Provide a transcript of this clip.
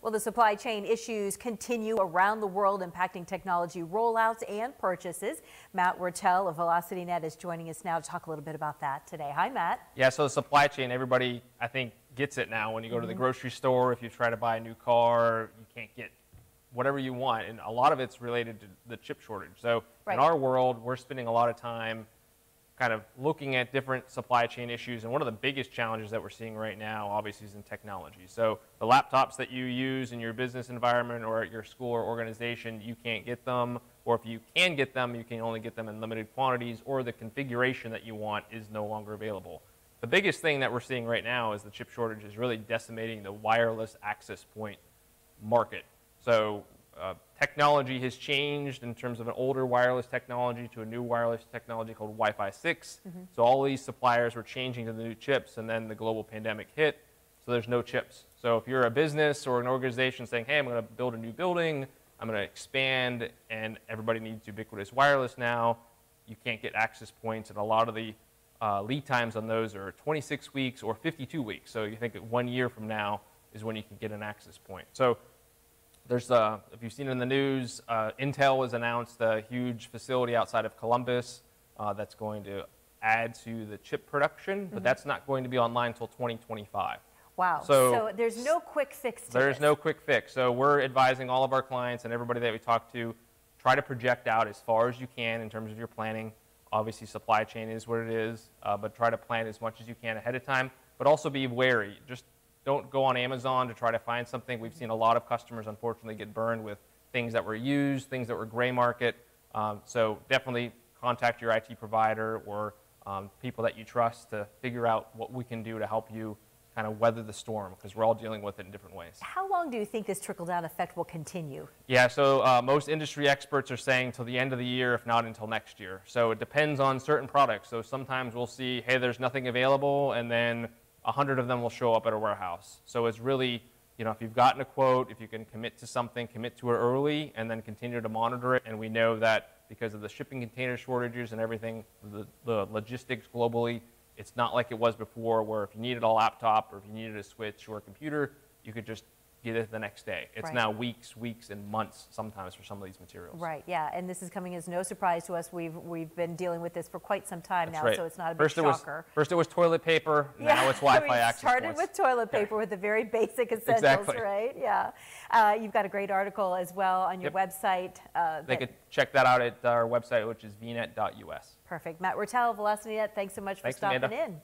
Well, the supply chain issues continue around the world, impacting technology rollouts and purchases. Matt Wertel of VelocityNet is joining us now to talk a little bit about that today. Hi, Matt. Yeah, so the supply chain, everybody, I think, gets it now. When you go to the grocery store, if you try to buy a new car, you can't get whatever you want. And a lot of it's related to the chip shortage. So in our world, we're spending a lot of time kind of looking at different supply chain issues. And one of the biggest challenges that we're seeing right now, obviously, is in technology. So the laptops that you use in your business environment or at your school or organization, you can't get them. Or if you can get them, you can only get them in limited quantities, or the configuration that you want is no longer available. The biggest thing that we're seeing right now is the chip shortage is really decimating the wireless access point market. So technology has changed in terms of an older wireless technology to a new wireless technology called Wi-Fi 6. So all these suppliers were changing to the new chips, and then the global pandemic hit, so there's no chips. So if you're a business or an organization saying, hey, I'm going to build a new building, I'm going to expand, and everybody needs ubiquitous wireless now, you can't get access points, and a lot of the lead times on those are 26 weeks or 52 weeks. So you think that 1 year from now is when you can get an access point. So there's, if you've seen it in the news, Intel has announced a huge facility outside of Columbus that's going to add to the chip production, but that's not going to be online until 2025. Wow. So there's no quick fix to There's this. no quick fix. So we're advising all of our clients and everybody that we talk to, try to project out as far as you can in terms of your planning. Obviously, supply chain is what it is, but try to plan as much as you can ahead of time, but also be wary. Just don't go on Amazon to try to find something. We've seen a lot of customers, unfortunately, get burned with things that were used, things that were gray market. So definitely contact your IT provider or people that you trust to figure out what we can do to help you kind of weather the storm, because we're all dealing with it in different ways. How long do you think this trickle-down effect will continue? Yeah, so most industry experts are saying till the end of the year, if not until next year. So it depends on certain products. So sometimes we'll see, hey, there's nothing available, and then 100 of them will show up at a warehouse. So it's really, you know, if you've gotten a quote, if you can commit to something, commit to it early, and then continue to monitor it. And we know that because of the shipping container shortages and everything, the logistics globally, it's not like it was before, where if you needed a laptop or if you needed a switch or a computer, you could just get it the next day. It's now weeks and months sometimes for some of these materials. Right, yeah, and this is coming as no surprise to us. We've been dealing with this for quite some time now, so it's not a big shocker. First it was toilet paper, now it's Wi-Fi access points. Started with toilet paper with the very basic essentials, right? Yeah. You've got a great article as well on your website. They could check that out at our website, which is vnet.us. Perfect. Matt Wertel, VelocityNet, thanks so much for stopping in.